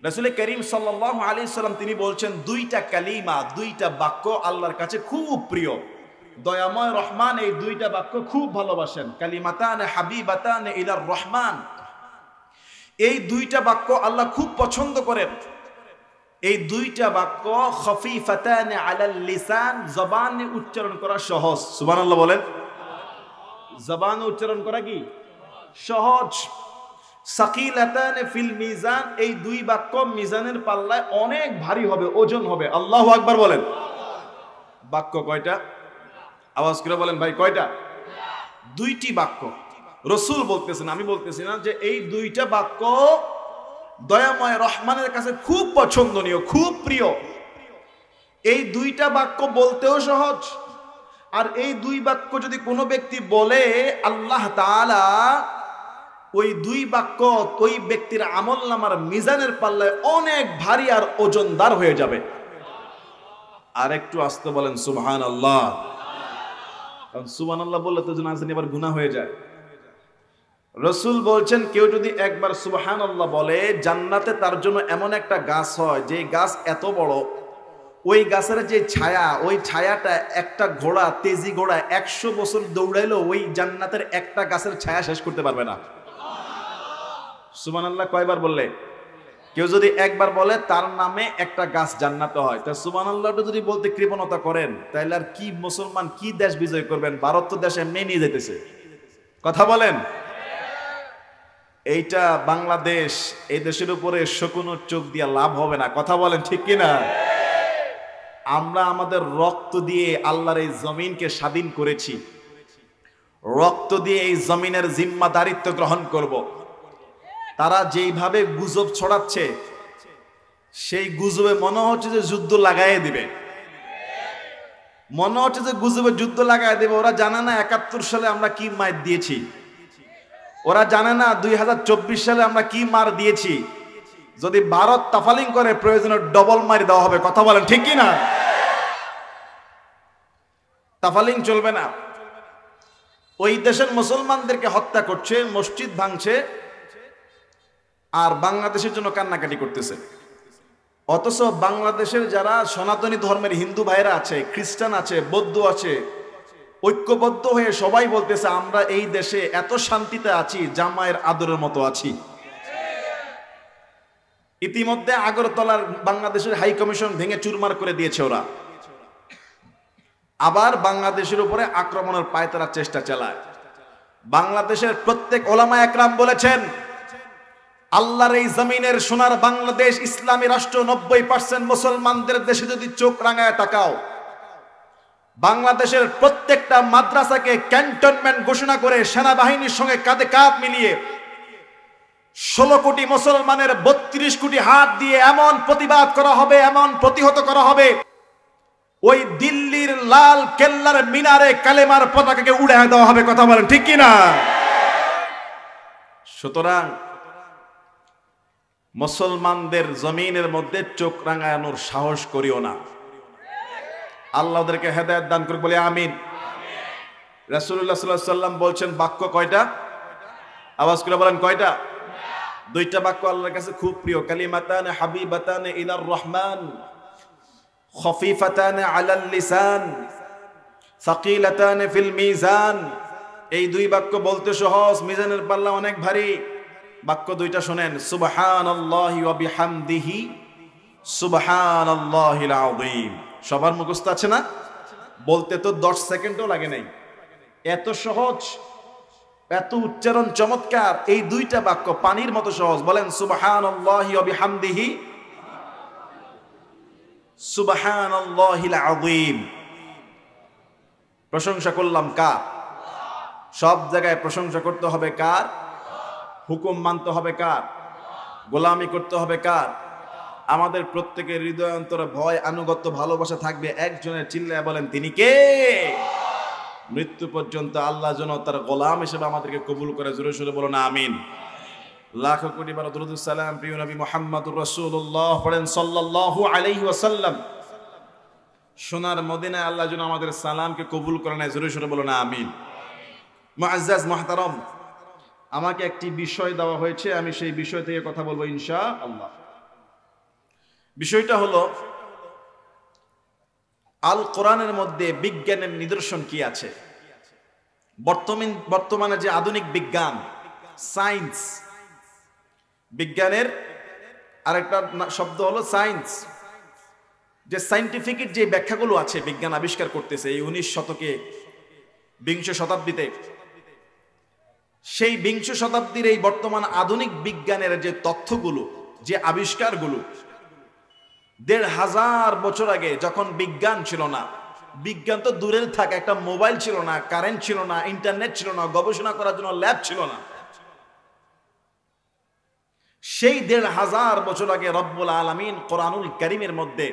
রাসূল করিম সাল্লাল্লাহু আলাইহি সাল্লাম তিনি বলছেন দুইটা কালিমা, দুইটা বাক্য আল্লাহর কাছে খুব প্রিয়। দয়াময় রহমান এই দুইটা বাক্য খুব ভালোবাসেন। কালিমাতান হাবিবাতান ইলার রহমান, এই দুইটা বাক্য আল্লাহ খুব পছন্দ করেন। এই দুইটা বাক্য খফিফাতান আলাল লিসান, জবানে উচ্চারণ করা সহজ। সুবহানাল্লাহ বলেন। জবানে উচ্চারণ করা কি সহজ। সাকিলাতান ফিল মিজান, এই দুই বাক্য মিজানের পাল্লায় অনেক ভারী হবে, ওজন হবে। আল্লাহু আকবার বলেন। বাক্য কয়টা? আওয়াজ করে বলেন ভাই, কয়টা? দুইটি বাক্য। রাসূল বলতেছেন, আমি বলতেছি না, যে এই দুইটা বাক্য দয়াময় রহমানের কাছে খুব পছন্দনীয়, খুব প্রিয়। এই দুইটা বাক্য বলতেও সহজ, আর এই দুই বাক্য যদি কোনো ব্যক্তি বলে, আল্লাহ তাআলা ওই দুই বাক্য ওই ব্যক্তির আমলনামার মিজানের পাল্লায় অনেক ভারী আর ওজনদার হয়ে যাবে। আর একটু আস্তে বলেন সুবহানাল্লাহ। কারণ সুবহানাল্লাহ বললে তো জানি আবার গুনাহ হয়ে যায়। রাসূল বলছেন, কেউ যদি একবার সুবহানাল্লাহ বলে, জান্নাতে তার জন্য এমন একটা গাছ হয়, যে গাছ এত বড়, ওই গাছের যে ছায়া, ওই ছায়াটা একটা ঘোড়া, তেজি ঘোড়া 100 বছর দৌড়াইলো ওই জান্নাতের একটা গাছের ছায়া শেষ করতে পারবে না। সুবহানাল্লাহ কয়বার বললে? কেউ যদি একবার বলে, তার নামে একটা গাছ জান্নাতে হয়। তা সুবহানাল্লাহটা যদি বলতে কৃপণতা করেন, তাহলে আর কি মুসলমান কি দেশ বিজয় করবেন? ভারত তো দেশ এমনি নিয়ে যেতেছে। কথা বলেন। এইটা বাংলাদেশ, এই দেশের উপরে শকুনের চোখ দিয়া লাভ হবে না। কথা বলেন ঠিক কিনা? আমরা আমাদের রক্ত দিয়ে আল্লাহর এই জমিনকে স্বাধীন করেছি, রক্ত দিয়ে এই জমিনের জিম্মাদারিত্ব গ্রহণ করব। তারা যেইভাবে গুজব ছড়াচ্ছে, সেই গুজবে মনে হচ্ছে যে যুদ্ধ লাগাই দিবে, মনে হচ্ছে যে গুজবে যুদ্ধ লাগাই দেবে। ওরা জানে না 71 সালে আমরা কি মার দিয়েছি, ওরা জানে না 2024 সালে আমরা কি মার দিয়েছি। যদি ভারত তাফালিং করে, প্রয়োজনে ডবল মার দেওয়া হবে। কথা বলেন ঠিক কি না? তাফালিং চলবে না। ওই দেশের মুসলমানদেরকে হত্যা করছে, মসজিদ ভাঙছে, আর বাংলাদেশের জন্য কান্নাকাটি করতেছে। অথচ বাংলাদেশের যারা সনাতনী ধর্মের হিন্দু ভাইরা আছে, খ্রিস্টান আছে, বৌদ্ধ আছে, ঐক্যবদ্ধ হয়ে সবাই বলতেছে, আমরা এই দেশে এত শান্তিতে আছি, জামাইয়ের আদরের মতো আছি। ইতিমধ্যে আগরতলার বাংলাদেশের হাই কমিশন ভেঙে চুরমার করে দিয়েছে ওরা। আবার বাংলাদেশের উপরে আক্রমণের পায়তারা চেষ্টা চালায়। বাংলাদেশের প্রত্যেক ওলামা একরাম বলেছেন, আল্লাহর এই জমিনের সোনার বাংলাদেশ ইসলামী রাষ্ট্র, 90% মুসলমানদের দেশে যদি চোখ রাঙায় তাকাও, বাংলাদেশের প্রত্যেকটা মাদ্রাসাকে ক্যান্টনমেন্ট ঘোষণা করে সেনাবাহিনীর সঙ্গে কাঁধে কাঁধ মিলিয়ে 16 কোটি মুসলমানের 32 কোটি হাত দিয়ে এমন প্রতিবাদ করা হবে, এমন প্রতিহত করা হবে, ওই দিল্লির লাল কেল্লার মিনারে কালেমার পতাকাকে উড়ায় দেওয়া হবে। কথা বলেন ঠিক কি না? সুতরাং মুসলমানদের জমিনের মধ্যে চোখ রাঙানোর সাহস করিও না। আল্লাহ ওদেরকে হেদায়েত দান করুক, বলে আমিন। রাসূলুল্লাহ সাল্লাল্লাহু আলাইহি ওয়াসাল্লাম বলছেন, বাক্য কয়টা? আওয়াজ করে বলেন কয়টা? দুইটা বাক্য আল্লাহর কাছে খুব প্রিয়। কালিমাতান হাবিবাতান ইলার রহমান, খফিফাতান আলাল লিসান, সাকিলাতান ফিল মিজান। এই দুই বাক্য বলতে সহজ, মিজানের পাল্লা অনেক ভারী। বাক্য দুইটা শুনেন, সুবহানাল্লাহি ওয়া বিহামদিহি সুবহানাল্লাহিল আযীম। সবার মুখস্থ আছে না? বলতে তো 10 সেকেন্ডও লাগে নাই। এত সহজ, এত উচ্চারণ চমৎকার। এই দুইটা বাক্য পানির মতো সহজ। বলেন সুবহানাল্লাহি ওয়া বিহামদিহি সুবহানাল্লাহিল আযীম। প্রশংসা করলাম কার? সব জায়গায় প্রশংসা করতে হবে কার? হুকুম মানতে হবে কার? গোলামি করতে হবে কার? আমাদের প্রত্যেকের হৃদয় অন্তরে ভয়, আনুগত্য, ভালোবাসা থাকবে একজনের। চিল্লায় বলেন তিনি কে? মৃত্যু পর্যন্ত আল্লাহ যেন তার গোলাম হিসেবে আমাদেরকে কবুল করে। জোরে সোরে বলুন আমিন। লাখ কোটি বার দুরূদ সালাম প্রিয় নবী মুহাম্মদুর রাসূলুল্লাহ পড়েন সাল্লাল্লাহু আলাইহি ওয়াসাল্লাম। সোনার মদিনায় আল্লাহ যেন আমাদের সালামকে কবুল করে নেয়। জোরে সোরে বলুন আমিন। মুআজ্জাজ মুহতারাম, আমাকে একটি বিষয় দেওয়া হয়েছে, আমি সেই বিষয় থেকে কথা বলবো ইনশাআল্লাহ। বিষয়টা হলো আল কোরআনের মধ্যে বিজ্ঞানের নিদর্শন কি আছে। বর্তমানে যে আধুনিক বিজ্ঞান, সায়েন্স, বিজ্ঞানের আরেকটা শব্দ হলো সায়েন্স, যে সায়েন্টিফিক যে ব্যাখ্যাগুলো আছে বিজ্ঞান আবিষ্কার করতেছে এই 19 শতকে, বিংশ শতাব্দীতে, সেই বিংশ শতাব্দীর এই বর্তমান আধুনিক বিজ্ঞানের যে তথ্যগুলো, যে আবিষ্কারগুলো 1500 বছর আগে যখন বিজ্ঞান ছিল না, বিজ্ঞান তো দূরের থাক, একটা মোবাইল ছিল না, কারেন্ট ছিল না, ইন্টারনেট ছিল না, গবেষণা করার জন্য ল্যাব ছিল না, সেই 1500 বছর আগে রব্বুল আলামিন কোরআনুল কারীমের মধ্যে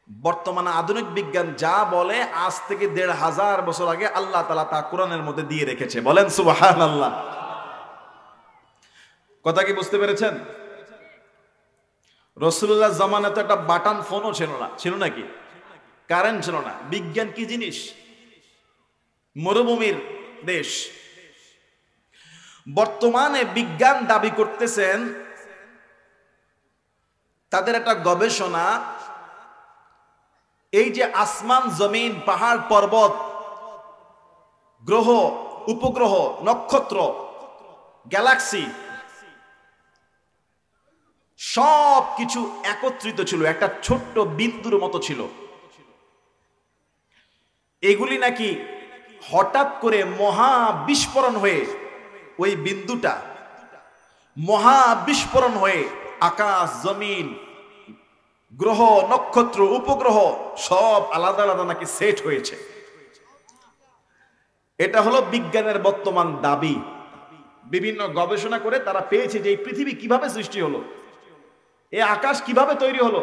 বর্তমানে আধুনিক বিজ্ঞান যা বলে আজ থেকে 1500 বছর আগে আল্লাহ তাআলা তা কোরআনের মধ্যে দিয়ে রেখেছে। বলেন সুবহানাল্লাহ। কথা কি বুঝতে পেরেছেন? রাসূলুল্লাহ জামানাতে একটা বাটন ফোনও ছিল না, ছিল নাকি? কারেন্ট ছিল না। বিজ্ঞান কি জিনিস? মরুভূমির দেশ। বর্তমানে বিজ্ঞান দাবি করতেছেন তাদের একটা গবেষণা, এই যে আসমান জমিন পাহাড় পর্বত গ্রহ উপগ্রহ নক্ষত্র গ্যালাক্সি সব কিছু একত্রিত ছিল, একটা ছোট্ট বিন্দুর মতো ছিল। এগুলি নাকি হঠাৎ করে মহা বিস্ফোরণ হয়ে, ওই বিন্দুটা মহা বিস্ফোরণ হয়ে আকাশ জমিন গ্রহ নক্ষত্র উপগ্রহ সব আলাদা আলাদা নাকি সেট হয়েছে। এটা হলো বিজ্ঞানের বর্তমান দাবি। বিভিন্ন গবেষণা করে তারা পেয়েছে যে এই পৃথিবী কিভাবে সৃষ্টি হলো, এই আকাশ কিভাবে তৈরি হলো,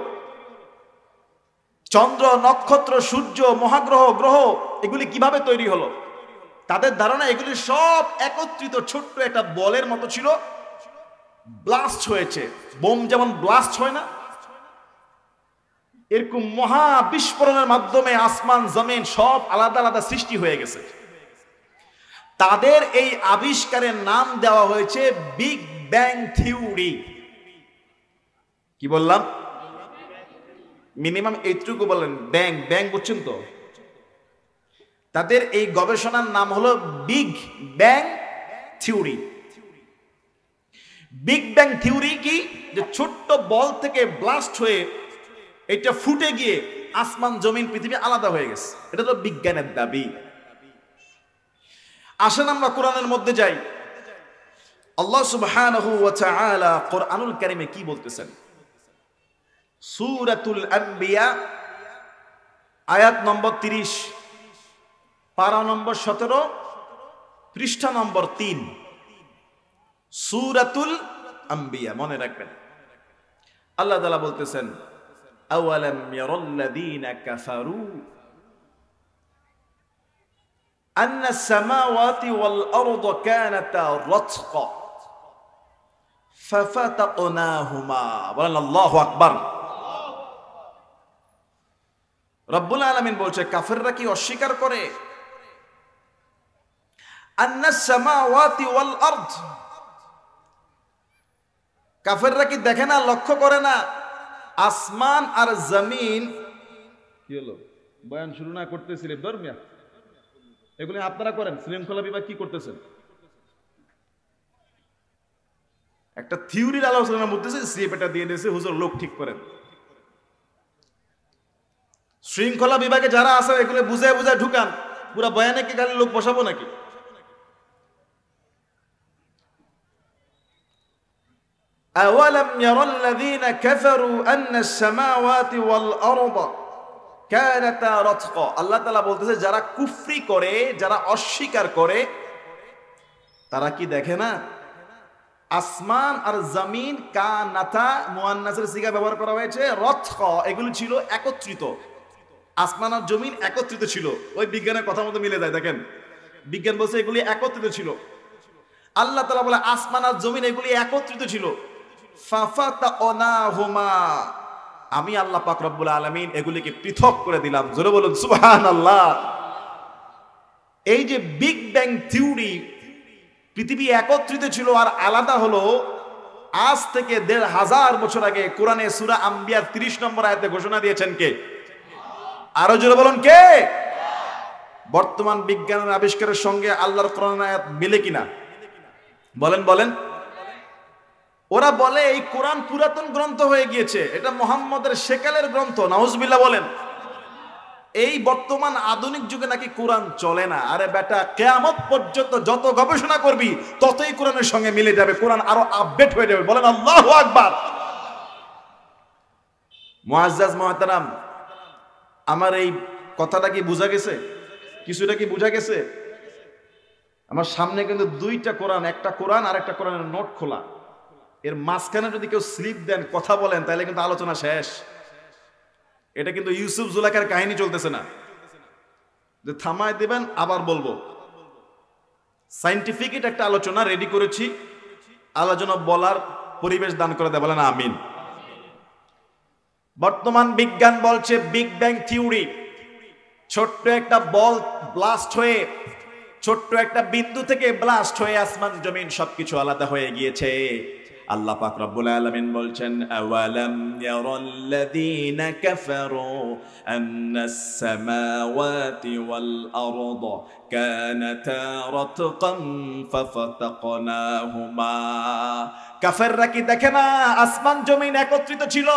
চন্দ্র নক্ষত্র সূর্য মহাগ্রহ গ্রহ এগুলি কিভাবে তৈরি হলো। তাদের ধারণা এগুলি সব একত্রিত ছোট্ট একটা বলের মতো ছিল, ব্লাস্ট হয়েছে। বোম যেমন ব্লাস্ট হয় না, এরকম মহা বিস্ফোরণের মাধ্যমে আসমান জমিন সব আলাদা আলাদা সৃষ্টি হয়ে গেছে। তাদের এই আবিষ্কারের নাম দেওয়া হয়েছে বিগ ব্যাং থিওরি। কি বললাম? মিনিমাম এইটুকু বলেন, ব্যাং ব্যাং বুঝছেন তো? তাদের এই গবেষণার নাম হলো big bang theory. Big bang theory কি? যে ছোট্ট বল থেকে ব্লাস্ট হয়ে এটা ফুটে গিয়ে আসমান জমিন পৃথিবী আলাদা হয়ে গেছে। এটা তো বিজ্ঞানের দাবি। আসেন আমরা কোরআনের মধ্যে যাই। আল্লাহ সুবহানাহু ওয়া তাআলা কোরআনুল কারীমে কি বলতেছেন? সূরাতুল আম্বিয়া আয়াত নম্বর 30, পারা নম্বর 17, পৃষ্ঠা নম্বর 3। সূরাতুল আম্বিয়া মনে রাখবেন। আল্লাহ তাআলা বলতেছেন, আওয়ালাম ইয়ারাল্লাযীনা কাফারু আন্না আস-সামাওয়াতি ওয়াল আরদা কানাতা রাতকা ফাফাতাকনাহুমা। বলেন আল্লাহু আকবার। রব্বুল আলামিন বলছে, কাফেররা কি অস্বীকার করে? আন্না আস-সামাওয়াতি ওয়াল আরদ, কাফেররা কি দেখে না, লক্ষ্য করে না আসমান আর জমিন? কি হলো, বয়ান শুরু না করতেছিলেন ধর্মিয়া, এগুলো আপনারা করেন। শৃঙ্খলা বিভাগ কি করতেছেন? একটা থিওরির আলোচনার মধ্যে স্লিপ এটা দিয়ে দিয়েছে, হুজুর লোক ঠিক করেন। শৃঙ্খলা বিভাগে যারা আছে এগুলো বুঝায় বুঝায় ঢুকান। পুরা বয়ানে কি খালি লোক বসাবো নাকি? আওয়ালাম ইয়ারাল্লাযীনা কাফারু আন্না আস-সামাওয়াতি ওয়াল আরদা কানাতা রাতকা। আল্লাহ তাআলা বলতেছে, যারা কুফরি করে, যারা অস্বীকার করে, তারা কি দেখে না আসমান আর জমিন কানাতা, মুআন্নাসের সিগা ব্যবহার করা হয়েছে, রাতকা, এগুলো ছিল একত্রিত। আসমান আর জমিন একত্রিত ছিল। ওই বিজ্ঞানের কথা মতো মিলে যায়। দেখেন, বিজ্ঞান বলছে এগুলি একত্রিত ছিল। আল্লাহ তাআলা বলে আসমান আর জমিন এগুলি একত্রিত ছিল। ফাফাতাকনাহুমা, আমি আল্লাহ পাক রব্বুল আলামিন এগুলিকে পৃথক করে দিলাম। জোরে বলুন সুবহানাল্লাহ। এই যে বিগ ব্যাং থিওরি, পৃথিবী একত্রিত ছিল আর আলাদা হলো, আজ থেকে ১৫০০ বছর আগে কোরআনে সূরা আম্বিয়ার ৩০ নম্বর আয়াতে ঘোষণা দিয়েছেন কে? আরো জোরে বলুন কে? বর্তমান বিজ্ঞানের আবিষ্কারের সঙ্গে আল্লাহর কোরআন আয়াত মিলে কিনা বলেন বলেন। ওরা বলে এই কোরআন পুরাতন গ্রন্থ হয়ে গিয়েছে, এটা মুহাম্মদের সেকালের গ্রন্থ। নাউজুবিল্লাহ বলেন। এই বর্তমান আধুনিক যুগে নাকি কোরআন চলে না। আরে বেটা, কিয়ামত পর্যন্ত যত গবেষণা করবি ততই কোরআনের সঙ্গে মিলে যাবে, কোরআন আরো আপডেট হয়ে যাবে। বলেন আল্লাহু আকবার। মুআজ্জাজ মুহতারাম, আমার এই কথাটা কি বোঝা গেছে? কিছুটা কি বোঝা গেছে? আমার সামনে কিন্তু দুইটা কোরআন, একটা কোরআন আর একটা কোরআনের নোট খোলা। এর মাঝখানে যদি কেউ স্লিপ দেন, কথা বলেন, তাহলে কিন্তু আলোচনা শেষ। এটা কিন্তু ইউসুফ জুলাইখার কাহিনী চলতেছে না যে থামায় দিবেন আবার বলবো। সায়েন্টিফিক একটা আলোচনা রেডি করেছি, আলোচনা বলার পরিবেশ দান করে দেয়। বলেন আমিন। বর্তমান বিজ্ঞান বলছে বিগ ব্যাং থিওরি, ছোট্ট একটা বল ব্লাস্ট হয়ে, ছোট্ট একটা বিন্দু থেকে ব্লাস্ট হয়ে আসমান জমিন সবকিছু আলাদা হয়ে গিয়েছে। আল্লাহ পাক রব্বুল আলামিন বলছেন, আওয়ালাম ইয়ারাল্লাযীনা কাফারু আন্নাস সামাওয়াতি ওয়াল আরদা কানাতা রাতকান ফাফাতাকনাহুমা। কাফেররা কি দেখে না আসমান জমিন একত্রিত ছিল?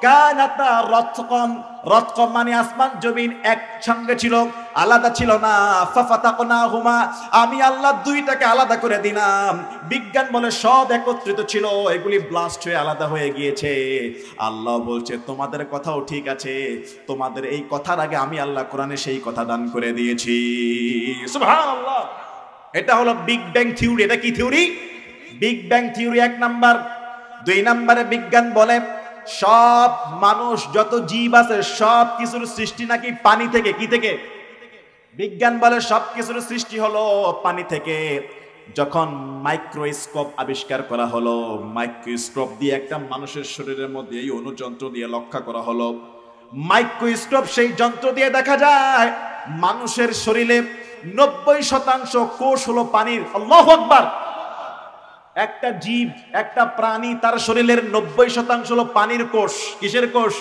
কানাতা রাতকান, রাতকান মানে আসমান জমিন একসঙ্গে ছিল, আলাদা ছিল না। ফাফাতাকনাহুমা, আমি আল্লাহ দুইটাকে আলাদা করে দিলাম। বিজ্ঞান বলে সব একত্রিত ছিল, এগুলি ব্লাস্ট হয়ে আলাদা হয়ে গিয়েছে। আল্লাহ বলছে তোমাদের কথাও ঠিক আছে, তোমাদের এই কথার আগে আমি আল্লাহ কোরআনে সেই কথা দান করে দিয়েছি। সুবহানাল্লাহ। এটা হলো বিগ ব্যাং থিওরি। এটা কি theory? Big bang theory 1 number. 2 নাম্বারে বিজ্ঞান বলে সব মানুষ, যত জীব আছে সব কিছুর সৃষ্টি নাকি পানি থেকে। কি থেকে? বিজ্ঞান বলে সব কিছুর সৃষ্টি হলো পানি থেকে। যখন মাইক্রোস্কোপ আবিষ্কার করা হলো, মাইক্রোস্কোপ দিয়ে একটা মানুষের শরীরের মধ্যে এই অণুযন্ত্র দিয়ে লক্ষ্য করা হলো। মাইক্রোস্কোপ সেই যন্ত্র দিয়ে দেখা যায় মানুষের শরীরে 90% কোষ হলো পানির। আল্লাহু আকবার। একটা জীব, একটা প্রাণী, তার শরীরের 90% হলো পানির কোষ। কিসের কোষ?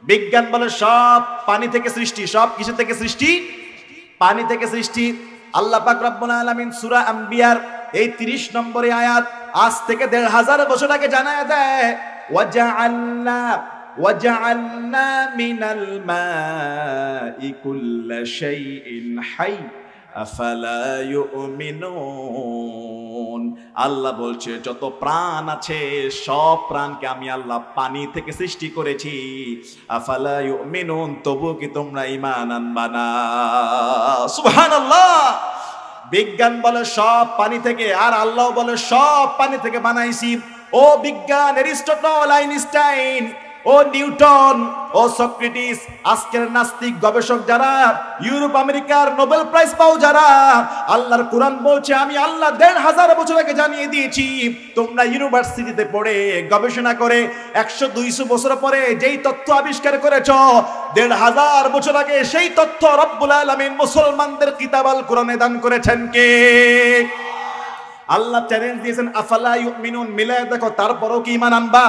বিজ্ঞান বলে সব পানি থেকে সৃষ্টি। সব কিসের থেকে সৃষ্টি? পানি থেকে সৃষ্টি। আল্লাহ পাক রব্বুল আলামিন সূরা আম্বিয়ার এই 30 নম্বরে আয়াত আজ থেকে ১৫০০ বছর আগে জানায় দেয়, ওয়াজআলনা মিনাল মাই কুল্লা শাইইন হাই আফালা ইউমিনুন। আল্লাহ বলছে যত প্রাণ আছে সব প্রাণকে আমি আল্লাহ পানি থেকে সৃষ্টি করেছি। আফালা ইউমিনুন, তবু কি তোমরা ঈমান আনবা না? সুবহানাল্লাহ। বিজ্ঞান বলে সব পানি থেকে, আর আল্লাহ বলে সব পানি থেকে বানাইছি। ও বিজ্ঞান, অ্যারিস্টটল, আইনস্টাইন, ও নিউটন, ও সক্রেটিস, আজকের নাস্তিক গবেষক যারা, ইউরোপ আমেরিকার নোবেল প্রাইজ পাও যারা, আল্লাহর কোরআন বলছে আমি আল্লাহ ১৫০০ বছর আগে জানিয়ে দিয়েছি। তোমরা ইউনিভার্সিটিতে পড়ে গবেষণা করে ১০০-২০০ বছর পরে যেই তথ্য আবিষ্কার করেছ, ১৫০০ বছর আগে সেই তথ্য রব্বুল আলামিন মুসলমানদের কিতাব আল কোরআনে দান করেছেন কে? আল্লাহ চ্যালেঞ্জ দিয়েছেন আফালা ইউমিনুন। মিলায় দেখো, তারপরও কি ঈমান আনবা?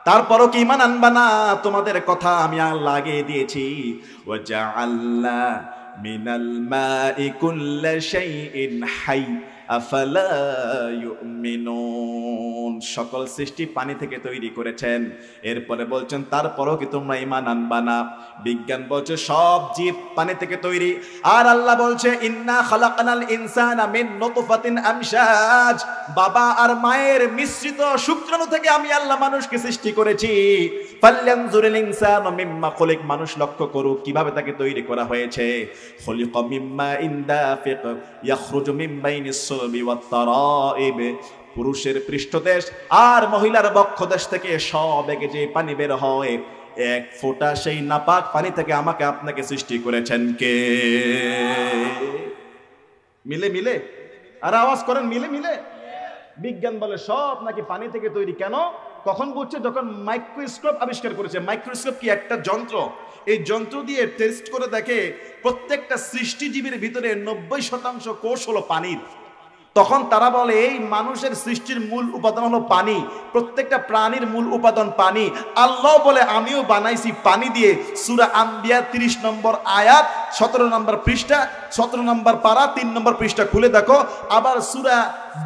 তারপরও কি ঈমান আনবা না? তোমাদের কথা আমি আল্লাহ আগে দিয়েছি। ওয়াজআলনা মিনাল মাই কুল্লা শাইইন হাই আফালা ইউমিনুন। সকল সৃষ্টি পানি থেকে তৈরি করেছেন। এরপরে বলছেন তারপরও কি তোমরা ঈমান আনবা না? বিজ্ঞান বলছে সব জীব পানি থেকে তৈরি। আর আল্লাহ বলছে ইন্না খালাকনাল ইনসানা মিন নুতফাতিন আমশাজ, বাবা আর মায়ের মিশ্রিত শুক্রাণু থেকে আমি আল্লাহ মানুষকে সৃষ্টি করেছি। ফালয়ানজুরিল ইনসানু মিম্মা খুলিক, মানুষ লক্ষ্য করুক কিভাবে তাকে তৈরি করা হয়েছে। খুলিকা মিম্মা ইনদাফিক ইয়াখরুজু মিন বাইনিস সুলবি ওয়াত তারাইব, পুরুষের পৃষ্ঠদেশ আর মহিলার বক্ষদেশ থেকে সব একে যে পানি বের হয়, এক ফোঁটা সেই নাপাক পানি থেকে আমাকে আপনাকে সৃষ্টি করেছেন কে? মিলে মিলে, আর আওয়াজ করেন মিলে মিলে। বিজ্ঞান বলে সব নাকি পানি থেকে তৈরি। কেন? কখন বুঝছে? যখন মাইক্রোস্কোপ আবিষ্কার করেছে। মাইক্রোস্কোপ কি? একটা যন্ত্র। এই যন্ত্র দিয়ে টেস্ট করে দেখে প্রত্যেকটা সৃষ্টিজীবীর ভিতরে 90% কোষ হলো পানির। তখন তারা বলে এই মানুষের সৃষ্টির মূল উপাদান হলো পানি, প্রত্যেকটা প্রাণীর মূল উপাদান পানি। আল্লাহ বলে আমিও বানাইছি পানি দিয়ে। সূরা আম্বিয়া 30 নম্বর আয়াত 17 নম্বর পৃষ্ঠা, 17 নম্বর পারা 3 নম্বর পৃষ্ঠা খুলে দেখো। আবার সূরা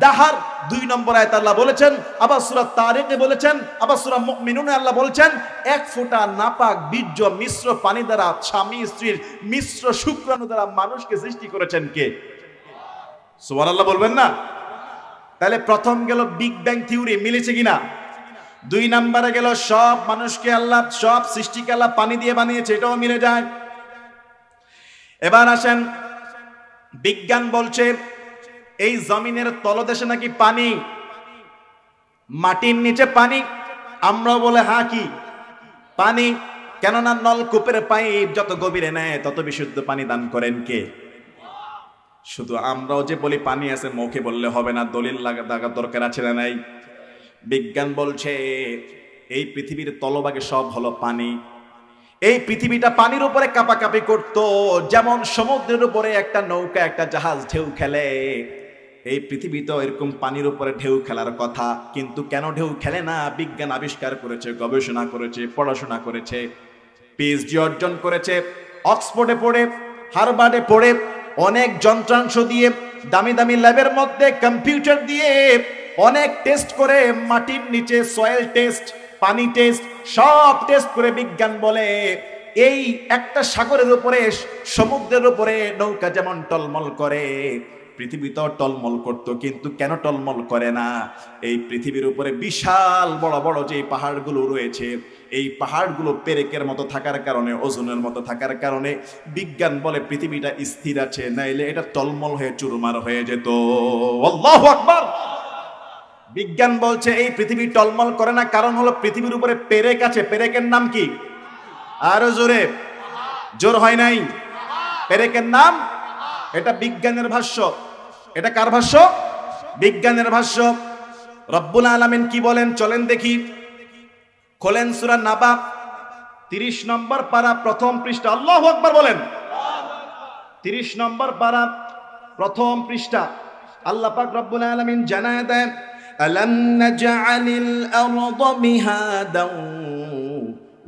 দাহার 2 নম্বর আয়াত আল্লাহ বলেছেন, আবার সূরা তারিকে বলেছেন, আবার সূরা মুমিনুনে আল্লাহ বলেছেন এক ফোঁটা নাপাক বীর্য মিশ্র পানি দ্বারা স্বামী স্ত্রীর মিশ্র শুক্রাণু দ্বারা মানুষকে সৃষ্টি করেছেন কে? সুবহানাল্লাহ বলবেন না? তাহলে প্রথম গেল বিগ ব্যাং থিওরি, মিলেছে কিনা? 2 নম্বরে গেল সব মানুষকে আল্লাহ, সব সৃষ্টিকে আল্লাহ পানি দিয়ে বানিয়েছে, এটাও মিলে যায়। এবার আসেন, বিজ্ঞান বলছে এই জমিনের তলদেশে নাকি পানি, মাটির নিচে পানি। আমরা বলে হ্যাঁ কি পানি, কেননা নলকূপের পাইপ যত গভীরে নেয় তত বিশুদ্ধ পানি দান করেন কে? শুধু আমরাও যে বলি পানি আছে মুখে বললে হবে না, দলিল লাগার দরকার আছে না নাই? বিজ্ঞান বলছে এই পৃথিবীর তলভাগে সব হলো পানি। এই পৃথিবীটা পানির উপরে কাঁপাকাঁপি করত, যেমন সমুদ্রের উপরে একটা নৌকা একটা জাহাজ ঢেউ খেলে, এই পৃথিবী তো এরকম পানির উপরে ঢেউ খেলার কথা। কিন্তু কেন ঢেউ খেলে না? বিজ্ঞান আবিষ্কার করেছে, গবেষণা করেছে, পড়াশোনা করেছে, পিএইচডি অর্জন করেছে, অক্সফোর্ডে পড়ে, হার্ভার্ডে পড়ে, অনেক যন্ত্রাংশ দিয়ে, দামি দামি ল্যাবের মধ্যে কম্পিউটার দিয়ে অনেক টেস্ট করে, মাটির নিচে সয়েল টেস্ট, পানি টেস্ট, সব টেস্ট করে বিজ্ঞান বলে এই একটা সাগরের উপরে, সমুদ্রের উপরে নৌকা যেমন টলমল করে, পৃথিবীতেও টলমল করত। কিন্তু কেন টলমল করে না? এই পৃথিবীর উপরে বিশাল বড় বড় যে পাহাড়গুলো রয়েছে, এই পাহাড়গুলো পেরেকের মতো থাকার কারণে, ওজনের মতো থাকার কারণে বিজ্ঞান বলে পৃথিবীটা স্থির আছে, নাইলে এটা টলমল হয়ে চুরমার হয়ে যেত। আল্লাহু আকবার। বিজ্ঞান বলছে এই পৃথিবী টলমল করে না, কারণ হলো পৃথিবীর উপরে পেরেক আছে। পেরেকের নাম কি? আরো জোরে, জোর হয় নাই। পেরেকের নাম, এটা বিজ্ঞানের ভাষ্য। এটা কার ভাষ্য? বিজ্ঞানের ভাষ্য। রব্বুল আলামিন কি বলেন চলেন দেখি। খোলেন সূরা নাবা 30 নম্বর পারা প্রথম পৃষ্ঠা। আল্লাহু আকবার বলেন। 30 নম্বর পারা প্রথম পৃষ্ঠা আল্লাহ পাক রব্বুল আলামিন জানায় দেন, আলাম নাজআলিল আরদা মিহাদান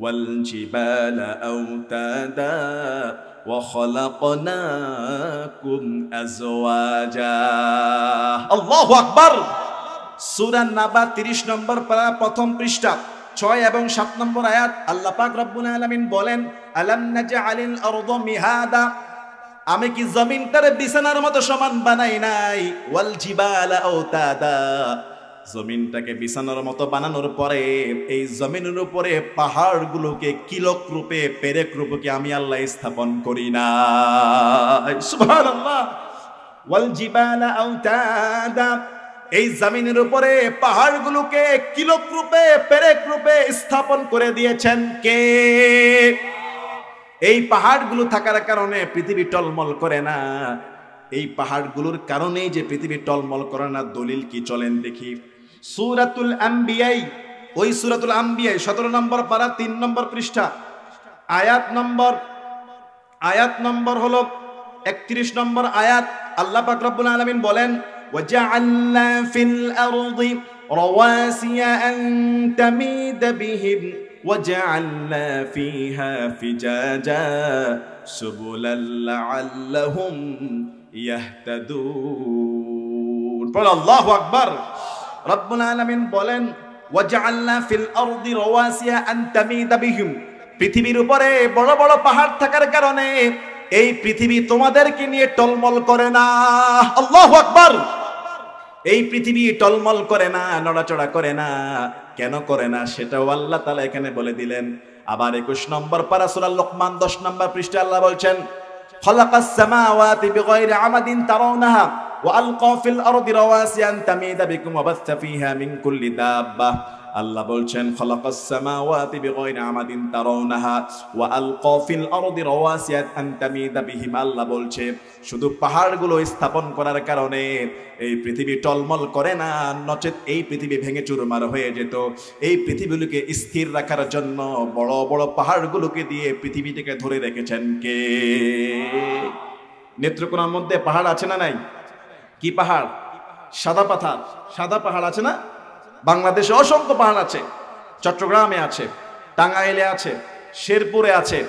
ওয়াল জিবালা আওতাদা ওয়া খালাকনাকুম আজওয়াজা। আল্লাহু আকবার। সূরা নাবা 30 নম্বর পারা প্রথম পৃষ্ঠা 6 এবং 7 নম্বর আয়াত আল্লাহ পাক রব্বুল আলামিন বলেন, আলাম নাজআলিল আরদা মিহাদা, আমি কি জমিনটারে বিছানার মতো সমান বানাই নাই? ওয়াল জিবালা আওতাদা, জমিনটাকে বিছানার মতো বানানোর পরে এই জমিনের উপরে পাহাড়গুলোকে কিলক রূপে, পেরেক রূপে আমি আল্লাহ স্থাপন করি না। সুবহানাল্লাহ। ওয়াল জিবালা আওতাদা, এই জমিনের উপরে পাহাড়গুলোকে কিলক রূপে, পেরেক রূপে স্থাপন করে দিয়েছেন কে? এই পাহাড়গুলো থাকার কারণে পৃথিবী টলমল করে না। এই পাহাড়গুলোর কারণেই যে পৃথিবী টলমল করে না, দলিল কি চলেন দেখি। সূরাতুল আম্বিয়া, ওই সূরাতুল আম্বিয়া 17 নম্বর পারা 3 নম্বর পৃষ্ঠা আয়াত নম্বর হলো 31 নম্বর আয়াত। আল্লাহ পাক রব্বুল আলামিন বলেন, ওয়াজআলনা ফিল আরদি রাওয়াসিয়া আন তামিদা বিহিম وجعلنا فيها فجاجا سبلا لعلهم يهتدون। বল আল্লাহু আকবার। রব্বুল আলামিন বলেন, ওয়াজআলনা ফিল আরদি রাওয়াসিয়া আন তামিদা বিহিম, পৃথিবীর উপরে বড় বড় পাহাড় থাকার কারণে এই পৃথিবী তোমাদেরকে নিয়ে টলমল করে না। আল্লাহু আকবার। এই পৃথিবী টলমল করে না, নড়াচড়া করে না। কেন করে না সেটাও আল্লাহ তাআলা এখানে বলে দিলেন। আবার 21 নম্বর পারা সূরা লোকমান 10 নম্বর পৃষ্ঠা আল্লাহ বলছেন, খালাকাস সামাওয়াতি বিগাইরি আমাদিন তারাউনাহা ওয়া আলকা ফিল আরদি রাওয়াসিয়া আন তামিদা বিকুম ওয়া বাসসা ফিহা মিন কুল্লি দাব্বা। আল্লাহ বলছেন, খালাকাস সামাওয়াতি বিগাইরি আমাদিন তারাউনাহা ওয়া আলকা ফিল আরদি রাওয়াসিয়া আন তামিদা বিহিম। আল্লাহ বলছে শুধু পাহাড়গুলো স্থাপন করার কারণে এই পৃথিবী টলমল করে না, নচেত এই পৃথিবী ভেঙে চুরমার হয়ে যেত। এই পৃথিবীগুলোকে স্থির রাখার জন্য বড় বড় পাহাড়গুলোকে দিয়ে পৃথিবীটাকে ধরে রেখেছেন কে? নেত্রকোনার মধ্যে পাহাড় আছে না নাই? কি পাহাড়? সাদা পাহাড় আছে না? বাংলাদেশে অসংখ্য পাহাড় আছে, চট্টগ্রামে আছে, টাঙ্গাইলে আছে, শেরপুরে আছে,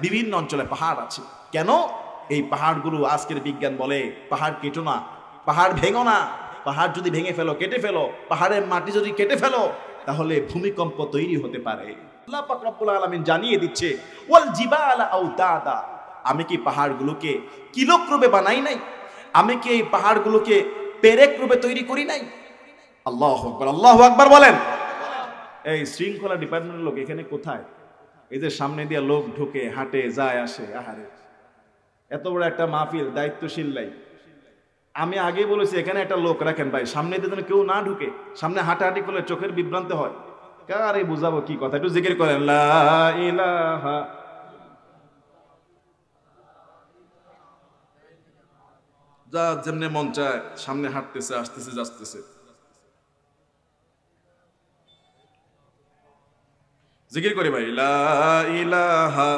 বিভিন্ন অঞ্চলে পাহাড় আছে। কেন? এই পাহাড়গুলো আজকের বিজ্ঞান বলে পাহাড় কেটো না, পাহাড় ভেঙো না। পাহাড় যদি ভেঙে ফেলো, কেটে ফেলো, পাহাড়ের মাটি যদি কেটে ফেলো, তাহলে ভূমিকম্প তৈরি হতে পারে। আল্লাহ পাক রব্বুল আলামিন জানিয়ে দিচ্ছে, ওয়াল জিবালা আওতাদা, আমি কি পাহাড়গুলোকে কিলোক রূপে বানাই নাই? আমি কি এই পাহাড়গুলোকে পেরেক রূপে তৈরি করি নাই? আল্লাহু আকবার, আল্লাহু আকবার বলেন। এই শৃঙ্খলা ডিপার্টমেন্টের লোক এখানে কোথায়? এই যে সামনে দিয়ে লোক ঢুকে, হাঁটে, যায়, আসে, আহারে, এত বড় একটা মাহফিল, দায়িত্বশীল লাই। আমি আগে বলেছি এখানে একটা লোক রাখেন ভাই, সামনে দিয়ে যেন কেউ না ঢুকে। সামনে হাঁটাহাঁটি করলে চোখের বিভ্রান্ত হয়। কারে বুঝাবো কি কথা? একটু জিকির করেন, লা ইলাহা। যা যেমনে মন চায় সামনে হাঁটতেছে, আসতেছে, যাচ্ছে। জিকির করি ভাই, লা ইলাহা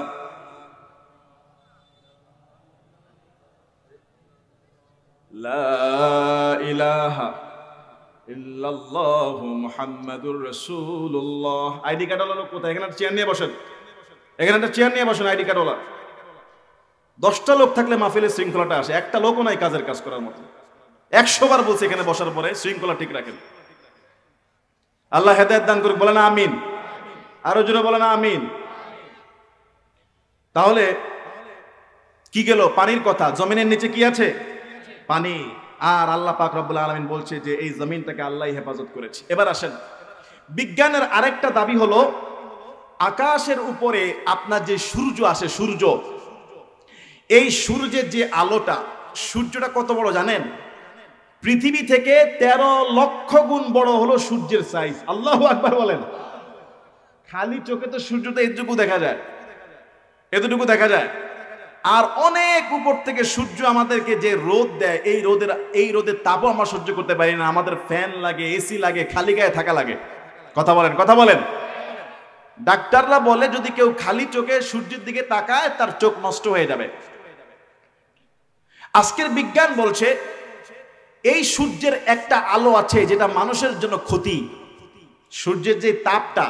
লা ইলাহা ইল্লাল্লাহু মুহাম্মাদুর রাসূলুল্লাহ। আইডি কার্ড ওয়ালা লোক কোথায়? এখানে চেয়ার নিয়ে বসেন, এখানে একটা চেয়ার নিয়ে বসেন। আইডি কার্ড ওয়ালা 10টা লোক থাকলে মাহফিলের শৃঙ্খলাটা আসে। একটা লোকও নাই কাজের কাজ করার মতো। 100 বার বলছে এখানে বসার পরে শৃঙ্খলা ঠিক রাখেন। আল্লাহ হেদায়েত দান করুক, বলেন আমিন। আরো জোরে বলেন আমিন। তাহলে কি গেল? পানির কথা। জমিনের নিচে কি আছে? পানি। আর আল্লাহ পাক রব্বুল আলামিন বলছে যে এই জমিনটাকে আল্লাহই হেফাজত করেছে। এবার আসেন, বিজ্ঞানের আরেকটা দাবি হলো আকাশের উপরে আপনার যে সূর্য আসে, সূর্য, এই সূর্যের যে আলোটা, সূর্যটা কত বড় জানেন? পৃথিবী থেকে 13 লক্ষ গুণ বড় হলো সূর্যের সাইজ। আল্লাহু আকবার বলেন। খালি চোখে তো সূর্যটা এতটুকু দেখা যায়, এতটুকু দেখা যায়। আর অনেক উপর থেকে সূর্য আমাদেরকে যে রোদ দেয়, এই রোদের তাপও আমরা সহ্য করতে পারি না। আমাদের ফ্যান লাগে, এসি লাগে, খালি গায়ে থাকা লাগে। কথা বলেন, কথা বলেন। ডাক্তাররা বলে যদি কেউ খালি চোখে সূর্যের দিকে তাকায় তার চোখ নষ্ট হয়ে যাবে। আজকের বিজ্ঞান বলছে এই সূর্যের একটা আলো আছে যেটা মানুষের জন্য ক্ষতি। সূর্যের যে তাপটা,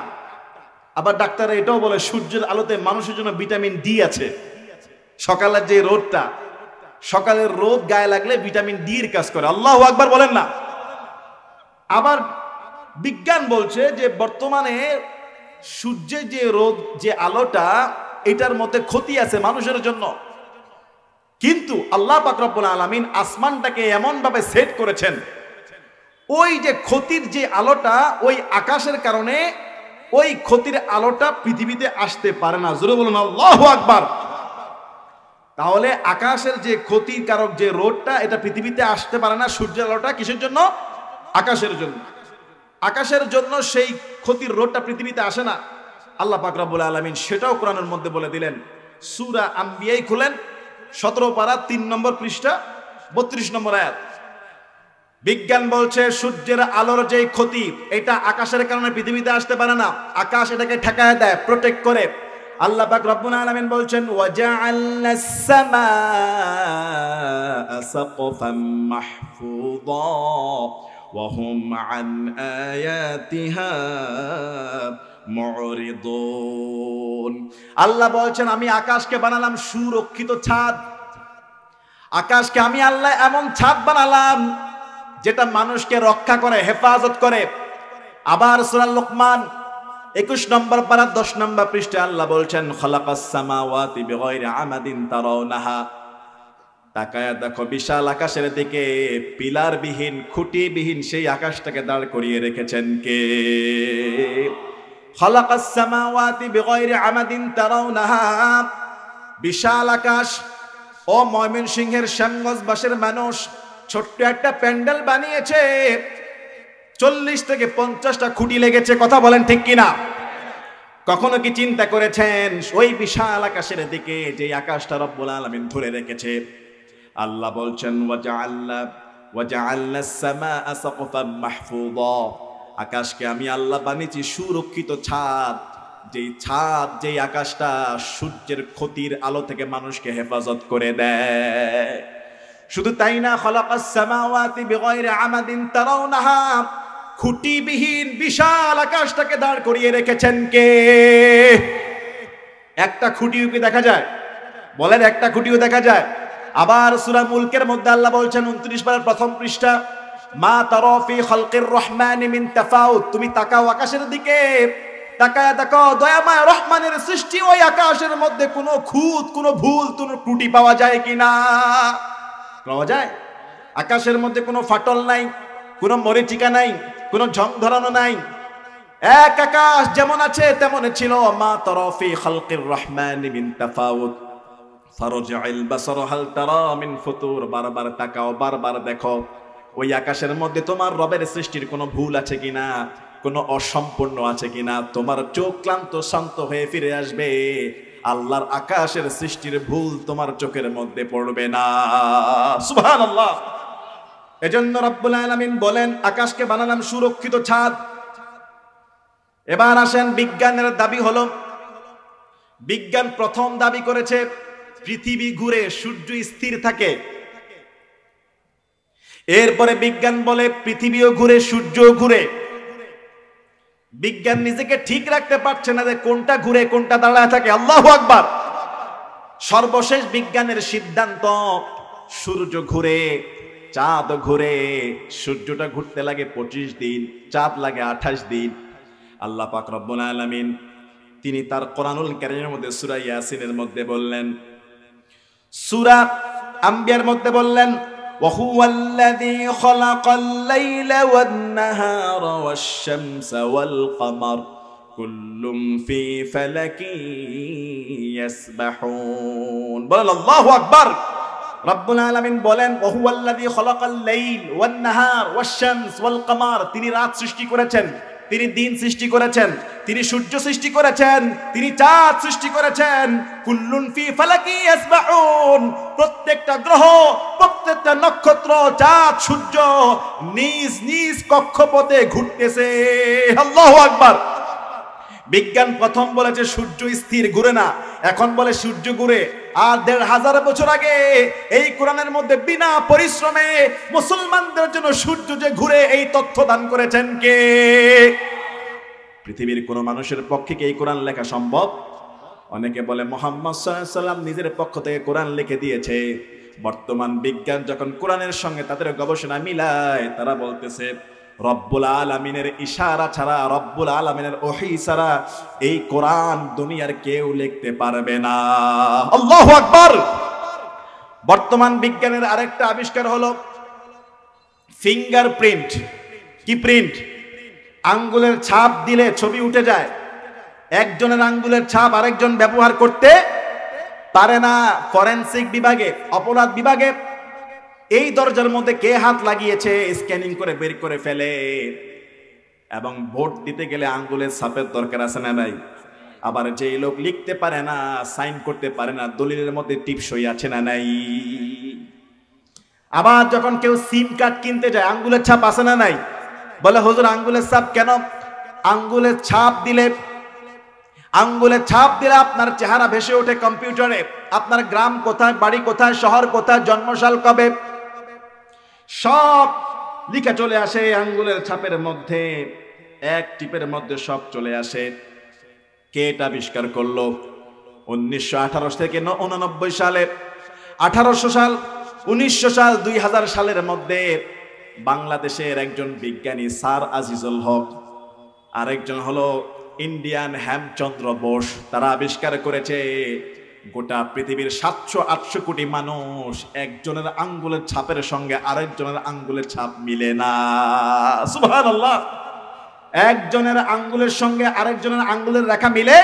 আবার ডাক্তাররা এটাও বলে সূর্যের আলোতে মানুষের জন্য ভিটামিন ডি আছে। সকালের যে রোদটা, সকালের রোদ গায়ে লাগলে ভিটামিন ডি এর কাজ করে। আল্লাহু আকবার বলেন না। আবার বিজ্ঞান বলছে যে বর্তমানে সূর্যের যে রোদ, যে আলোটা, এটার মধ্যে ক্ষতি আছে মানুষের জন্য। কিন্তু আল্লাহ পাক রব্বুল আলামিন আসমানটাকে এমন ভাবে সেট করেছেন, ওই যে ক্ষতির যে আলোটা, ওই আকাশের কারণে ওই ক্ষতির আলোটা পৃথিবীতে আসতে পারে না। জোরে বলুন আল্লাহু আকবার। তাহলে আকাশের যে ক্ষতির কারক যে রোদটা, এটা পৃথিবীতে আসতে পারে না। সূর্যের আলোটা কিসের জন্য? আকাশের জন্য। আকাশের জন্য সেই ক্ষতির রোদটা পৃথিবীতে আসে না। আল্লাহ পাক রব্বুল আলামিন সেটাও কোরআনের মধ্যে বলে দিলেন। সূরা আম্বিয়ায় খুলেন, 17 পারা 3 নম্বর পৃষ্ঠা, 32 নম্বর আয়াত। বিজ্ঞান বলছে সূর্যের আলোর যে ক্ষতি, এটা আকাশের কারণে পৃথিবীতে আসতে পারে না। আকাশ এটাকে ঠেকায় দেয়, প্রোটেক্ট করে। আল্লাহ পাক রব্বুল আলামিন বলছেন ওয়াজআলনাস সামাআ সাকফাম মাহফুযা ওয়া হুম আন আয়াতিহা মুরিদুন। আল্লাহ বলছেন আমি আকাশকে বানালাম সুরক্ষিত ছাদ। আকাশকে আমি আল্লাহ এমন ছাদ বানালাম যেটা মানুষকে রক্ষা করে, হেফাজত করে। আবার সূরা লোকমান 21 নম্বর পারা 10 নম্বর পৃষ্ঠাে আল্লাহ বলছেন খালাকাস সামাওয়াতি বিগাইরি আমাদিন তারাউনাহা। তাকায়া দেখো বিশাল আকাশের দিকে, পিলার বিহীন, খুঁটি বিহীন সেই আকাশটাকে দাঁড় করিয়ে রেখেছেন কে? খালাকাস সামাওয়াতি বিগাইরি আমাদিন তারাউনাহা। বিশাল আকাশ। ও ময়মনসিংহের শ্যামগঞ্জবাসীর মানুষ, ছোট্ট একটা প্যান্ডেল বানিয়েছে, 40 থেকে 50টা খুঁটি লেগেছে। কথা বলেন ঠিক কিনা? কখনো কি চিন্তা করেছেন ওই বিশাল আকাশের দিকে যে আকাশটা রব্বুল আলামিন ধরে রেখেছে? আল্লাহ বলছেন ওয়াজআলনাস সামাআ সাকফাম মাহফুযা। আকাশকে আমি আল্লাহ বানিয়েছি সুরক্ষিত ছাদ। যেই ছাদ, যেই আকাশটা সূর্যের ক্ষতির আলো থেকে মানুষকে হেফাজত করে দেয়। শুধু তাই না, খালাকাস সামাওয়াতি বিগাইরি আমাদিন তারাউনাহা, খুঁটিবিহীন বিশাল আকাশটাকে দাঁড় করিয়ে রেখেছেন কে? একটা খুঁটিও কি দেখা যায়? বলেন, একটা খুঁটিও দেখা যায়? আবার সূরা মুলকের মধ্যে আল্লাহ বলছেন 29 পারার প্রথম পৃষ্ঠা, মা তারা ফি খালকির রহমানি মিন তাফাউত, তুমি তাকাও আকাশের দিকে, তাকায় দেখো দয়াময় রহমানের সৃষ্টি ওই আকাশের মধ্যে কোনো খুঁত, কোনো ভুল, কোনো ত্রুটি পাওয়া যায় কিনা? পাওয়া যায়? আকাশের মধ্যে কোনো ফাটল নাই, কোনো মরিচিকা নাই, কোনো ঝং ধরানো নাই, এক আকাশ যেমন আছে তেমন ছিল। মা তারা ফি খালকির রহমানি মিন তাফাউত ফারজি'ল বাসার হাল তারা মিন ফুতুর, বারবার তাকাও, বারবার দেখো ওই আকাশের মধ্যে তোমার রবের সৃষ্টির কোনো ভুল আছে কিনা, কোনো অসম্পূর্ণ আছে কিনা। তোমার চোখ ক্লান্ত শান্ত হয়ে ফিরে আসবে, আল্লাহর আকাশের সৃষ্টির ভুল তোমার চোখের মধ্যে পড়বে না। সুবহানাল্লাহ। এজন্য রব্বুল আলামিন বলেন, আকাশকে বানালাম সুরক্ষিত ছাদ। এবার আসেন, বিজ্ঞানের দাবি হলো, বিজ্ঞান প্রথম দাবি করেছে পৃথিবী ঘুরে, সূর্য স্থির থাকে। এরপরে বিজ্ঞান বলে পৃথিবীও ঘুরে, সূর্যও ঘুরে। বিজ্ঞান নিজেকে ঠিক রাখতে পারছে না যে কোনটা ঘুরে কোনটা দাঁড়ায় থাকে। আল্লাহু আকবার। সর্বশেষ বিজ্ঞানের সিদ্ধান্ত, সূর্য ঘুরে, চাঁদ ঘুরে। সূর্যটা ঘুরতে লাগে 25 দিন, চাঁদ লাগে 28 দিন। আল্লাহ পাক রব্বুল আলামিন তিনি তার কোরআনুল কারীমের মধ্যে সূরা ইয়াসিনের মধ্যে বললেন, সূরা আম্বিয়ার মধ্যে বললেন, ওয়া হুয়াল্লাযী খালাকাল লাইলা ওয়ান নাহারা ওয়াশ শামসা ওয়াল কমার কুল্লুম ফি ফালাকিন ইয়াসবাহুন। বলেন আল্লাহু আকবার। রব্বুল আলামিন বলেন, ওয়া হুয়াল্লাযী খালাকাল লাইল ওয়ান নাহার ওয়াশ শামস ওয়াল কমার, তিনি রাত সৃষ্টি করেছেন, তিনি দিন সৃষ্টি করেছেন, তিনি সূর্য সৃষ্টি করেছেন, তিনি চাঁদ সৃষ্টি করেছেন। কুল্লুন ফি ফালাকি ইয়াসবাহুন, প্রত্যেকটা গ্রহ, প্রত্যেকটা নক্ষত্র, চাঁদ, সূর্য নিজ নিজ কক্ষপথে ঘুরতেছে। আল্লাহু আকবার। বিজ্ঞান প্রথম বলেছে সূর্য স্থির, ঘুরে না, এখন বলে সূর্য ঘুরে। আর 1500 বছর আগে এই কোরআনের মধ্যে বিনা পরিশ্রমে মুসলমানদের জন্য সূর্য যে ঘুরে এই তথ্য দান করেছেন কে? পৃথিবীর কোন মানুষের পক্ষে কি এই কোরআন লেখা সম্ভব? অনেকে বলে মুহাম্মদ সাল্লাল্লাহু আলাইহি ওয়াসাল্লাম নিজের পক্ষ থেকে কোরআন লিখে দিয়েছে। বর্তমান বিজ্ঞান যখন কোরআনের সঙ্গে তাদের গবেষণা মিলায়, তারা বলতেছে রব্বুল আলামিনের ইশারা ছাড়া, রব্বুল আলামিনের ওহী ছাড়া এই কোরআন দুনিয়ার কেউ লিখতে পারবে না। আল্লাহু আকবার। বর্তমান বিজ্ঞানের আরেকটা আবিষ্কার হলো ফিঙ্গারপ্রিন্ট। কি প্রিন্ট? আঙ্গুলের ছাপ দিলে ছবি উঠে যায়। একজনের আঙ্গুলের ছাপ আরেকজন ব্যবহার করতে পারে না। ফরেনসিক বিভাগে, অপরাধ বিভাগে এই দরজার মধ্যে কে হাত লাগিয়েছে স্ক্যানিং করে বের করে ফেলে। এবং ভোট দিতে গেলে আঙ্গুলের ছাপের দরকার আছে না নাই? আবার যেই লোক লিখতে পারে না, সাইন করতে পারে না, দলিলের মধ্যে টিপসই আছে না নাই? আবার যখন কেউ সিম কার্ড কিনতে যায়, আঙ্গুলের ছাপ আছে না নাই? বলে হুজুর আঙ্গুলের ছাপ কেন? আঙ্গুলের ছাপ দিলে, আঙ্গুলের ছাপ দিলে আপনার চেহারা ভেসে ওঠে কম্পিউটারে। আপনার গ্রাম কোথায়, বাড়ি কোথায়, শহর কোথায়, জন্মসাল কবে, সব লিখে চলে আসে আঙ্গুলের ছাপের মধ্যে। এক টিপের মধ্যে সব চলে আসে। কে এটা আবিষ্কার করলো? 1918 থেকে 89 সালে, 1800 সাল, 1900 সাল, 2000 সালের মধ্যে বাংলাদেশের একজন বিজ্ঞানী স্যার আজিজুল হক, আরেকজন হলো ইন্ডিয়ান হেমচন্দ্র বোস। তারা আবিষ্কার করেছে গোটা পৃথিবীর 700-800 কোটি মানুষ একজনের আঙ্গুলের ছাপের সঙ্গে আরেকজনের আঙ্গুলের ছাপ মিলে না। সুবহানাল্লাহ। একজনের আঙ্গুলের সঙ্গে আরেকজনের আঙ্গুলের রেখা মিলে।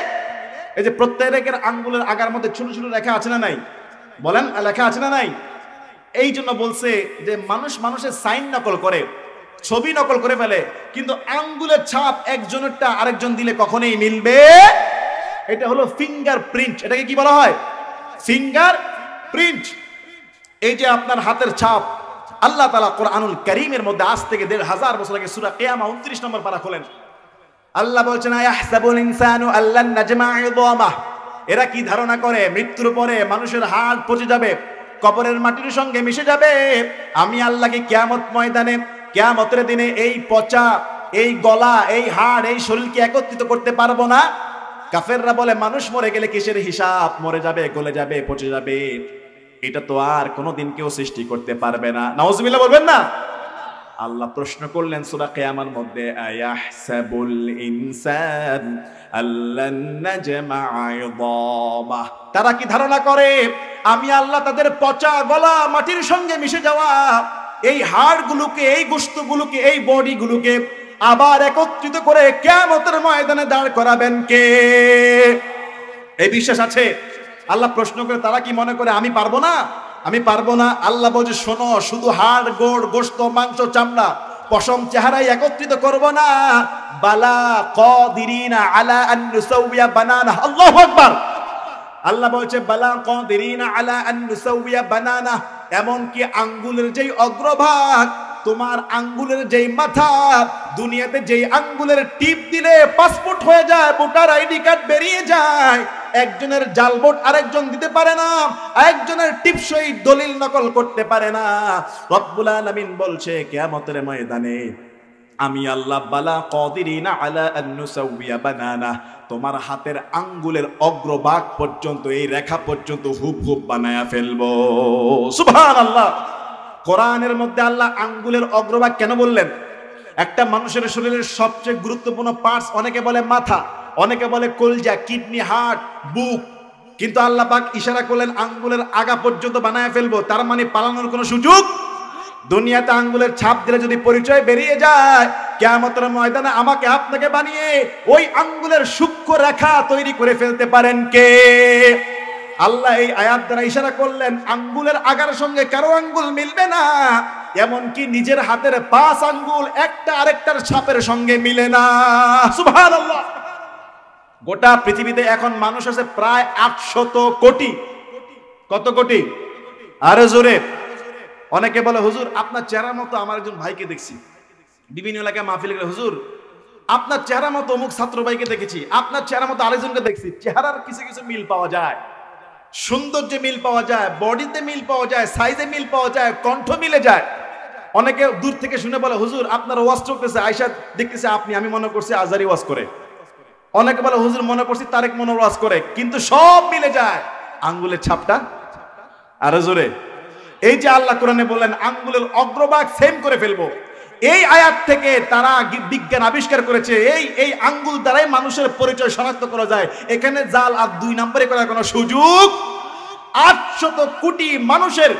এই যে প্রত্যেকের আঙ্গুলের আগার মধ্যে ছোট ছোট রেখা আছে না নাই? বলেন, লেখা আছে না নাই? এই জন্য বলছে যে মানুষ মানুষের সাইন নকল করে, ছবি নকল করে ফেলে, কিন্তু আঙ্গুলের ছাপ একজনেরটা আরেকজন দিলে কখনোই মিলবে। এটা হলো ফিঙ্গার প্রিন্ট। এটাকে কি বলা হয়? Finger print. এই যে আপনার হাতের ছাপ, আল্লাহ তাআলা কোরআনুল কারীমের মধ্যে আজ থেকে 1500 বছর আগে সূরা কিয়ামা 29 নম্বর পারা খোলেন। আল্লাহ বলছেন, আয়াহসাবুল ইনসানু আল্লান নাজমা ইযামাহ, এরা কি ধারণা করে মৃত্যুর পরে মানুষের হাড় পচে যাবে, কবরের মাটির সঙ্গে মিশে যাবে। আমি আল্লাহকে কিয়ামত ময়দানে, কিয়ামতের দিনে এই পচা, এই গলা, এই হাড়, এই শরীরকে একত্রিত করতে পারবো না। কাফেররা বলে মানুষ মরে গেলে কিসের হিসাব, মরে যাবে, গলে যাবে, পচে যাবে, এটা তো আর কোনোদিন কেউ সৃষ্টি করতে পারবে না। নাউজুবিল্লাহ বলবেন না? আল্লাহ প্রশ্ন করলেন সূরা কিয়ামার মধ্যে, আয়াহসাবুল ইনসান আল্লান নাজমা'a ইযামা, তারা কি ধারণা করে আমি আল্লাহ তাদের পচা গলা মাটির সঙ্গে মিশে যাওয়া এই হাড়গুলোকে, এই গোশতগুলোকে, এই বডিগুলোকে আবার একত্রিত করে কিয়ামতের ময়দানে দাঁড় করাবেন কে? এই বিশ্বাস আছে? আল্লাহ প্রশ্ন করে তারা কি মনে করে আমি পারবো না, আমি পারবো না? আল্লাহ বলছে শোনো, শুধু হাড়, গোড়, গোশত, মাংস, চামড়া, পশম চেহারায় একত্রিত করব না, বালা কাদিরিনা আলা আন নুসাউইয়া বানানা। আল্লাহু আকবার। আল্লাহ বলছে বালা কাদিরিনা আলা আন নুসাউইয়া বানানা, এমন কি আঙ্গুলের যেই অগ্রভাগ, তোমার আঙ্গুলের যেই মাথা, দুনিয়াতে যেই আঙ্গুলের টিপ দিলে পাসপোর্ট হয়ে যায়, ভোটার আইডি কার্ড বেরিয়ে যায়, একজনের জাল ভোট আরেকজন দিতে পারে না, একজনের টিপসই দলিল নকল করতে পারে না। রব্বুল আলামিন বলছে কিয়ামতের ময়দানে আমি আল্লাহ বালা কাদিরিনা আলা আন নুসাউইয়া বানানা, তোমার হাতের আঙ্গুলের অগ্রভাগ পর্যন্ত, এই রেখা পর্যন্ত হুবহুব বানায়া ফেলবো। সুবহানাল্লাহ। কোরআনের মধ্যে আল্লাহ আঙ্গুলের অগ্রভাগ কেন বললেন? একটা মানুষের শরীরের সবচেয়ে গুরুত্বপূর্ণ পার্টস, অনেকে বলে মাথা, অনেকে বলে কলজা, কিডনি, হার্ট, বুক, কিন্তু আল্লাহ পাক ইশারা করলেন আঙ্গুলের আগা পর্যন্ত বানায় ফেলবো। তার মানে পালানোর কোনো সুযোগ? দুনিয়াতে আঙ্গুলের ছাপ দিলে যদি পরিচয় বেরিয়ে যায়, কিয়ামতের ময়দানে আমাকে আপনাকে বানিয়ে ওই আঙ্গুলের সূক্ষ্ম রেখা তৈরি করে ফেলতে পারেন কে? আল্লাহ এই আয়াত দ্বারা ইশারা করলেন আঙ্গুলের আগার সঙ্গে কারো আঙ্গুল মিলবে না, এমনকি নিজের হাতের 5 আঙ্গুল একটা আরেকটার ছাপের সঙ্গে মিলে না। সুবহানাল্লাহ। গোটা পৃথিবীতে এখন মানুষ আছে প্রায় 800 কোটি। কত কোটি? আরে জোরে। অনেকে বলে হুজুর আপনার চেহারা মতো আমার একজন ভাইকে দেখছি, বিভিন্ন এলাকায় মাহফিলে গেলে হুজুর আপনার চেহারা মতো অমুক ছাত্র ভাইকে দেখেছি, আপনার চেহারা মতো আরেকজনকে দেখছি। চেহারার কিছু কিছু মিল পাওয়া যায়, সৌন্দর্যে মিল পাওয়া যায়, বডিতে মিল পাওয়া যায়, সাইজে মিল পাওয়া যায়, কণ্ঠ মিলে যায়। অনেকে দূর থেকে শুনে বলে হুজুর আপনার ওয়াজ চলতেছে, আয়েশা দেখতেছে আপনি, আমি মনে করছি আজারি ওয়াজ করে। অনেকে বলে হুজুর মনে করছি তারেক মনোয়ার ওয়াজ করে, কিন্তু সব মিলে যায় আঙ্গুলের ছাপটা। আরে জোরে। এই যে আল্লাহ কোরআনে বললেন আঙ্গুলের অগ্রভাগ সেম করে ফেলবো, এই আয়াত থেকে তারা বিজ্ঞান আবিষ্কার করেছে এই আঙ্গুল দ্বারাই মানুষের পরিচয় শনাক্ত করা যায়। এখানে জাল আর 2 নম্বরে করার কোনো সুযোগ। 800 কোটি মানুষের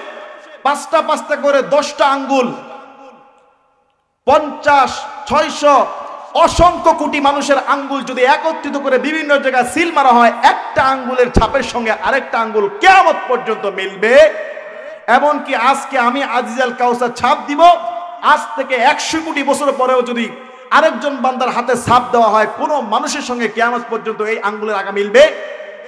5টা 5টা করে 10টা আঙ্গুল, 50, 600 অসংখ্য কোটি মানুষের আঙ্গুল যদি একত্রিত করে বিভিন্ন জায়গায় সিল মারা হয়, একটা আঙ্গুলের ছাপের সঙ্গে আরেকটা আঙ্গুল কিয়ামত পর্যন্ত মিলবে। এমনকি আজকে আমি আজিজাল কাউসার ছাপ দিব, আজ থেকে 100 কোটি বছর পরেও যদি আরেকজন বান্দার হাতে ছাপ দেওয়া হয়, কোন মানুষের সঙ্গে কিয়ামত পর্যন্ত এই আঙ্গুলের আগা মিলবে?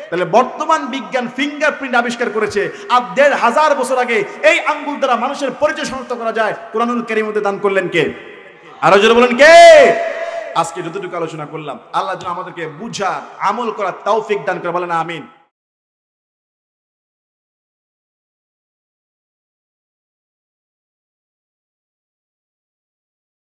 তাহলে বর্তমান বিজ্ঞান ফিঙ্গারপ্রিন্ট আবিষ্কার করেছে, আর 1500 বছর আগে এই আঙ্গুল দ্বারা মানুষের পরিচয় শনাক্ত করা যায়। কুরআনুল কারীমের মধ্যে দান করলেন কে? আরো জোরে বলেন কে? আজকে যতটুকু আলোচনা করলাম আল্লাহ যেন আমাদেরকে বুঝার, আমল করার তৌফিক দান করে, বলেন আমিন।